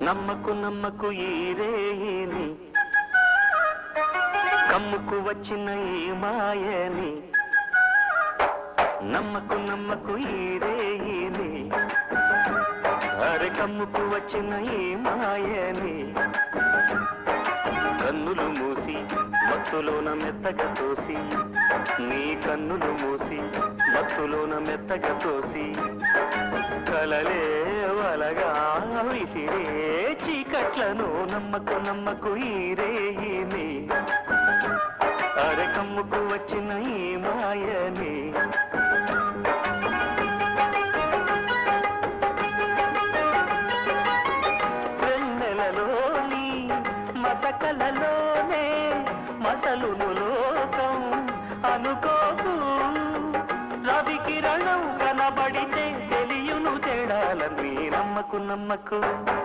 నమ్మకు నమ్మకు ఈ రేయిని, కమ్ముకు వచ్చిన ఈ మాయని. నమ్మకు నమ్మకు ఈ రేయిని, అరే కమ్ముకు వచ్చిన ఈ మాయని. కన్నులు మూసి మత్తులోన మెత్తగా తోసి, నీ కన్నులు మూసి మత్తులోన మెత్తగా తోసి, కలలే వలగా విసిరే చీకట్లను. నమ్మకు నమ్మకు ఈ రేయిని, అరే కమ్ముకు వచ్చిన ఈ మాయని. వెన్నెలలోని మసకలలోనే మసలును లోకం అనుకోకు. రవి కిరణం కనబడితే తెలియును తేడాలని. నమ్మకు నమ్మకు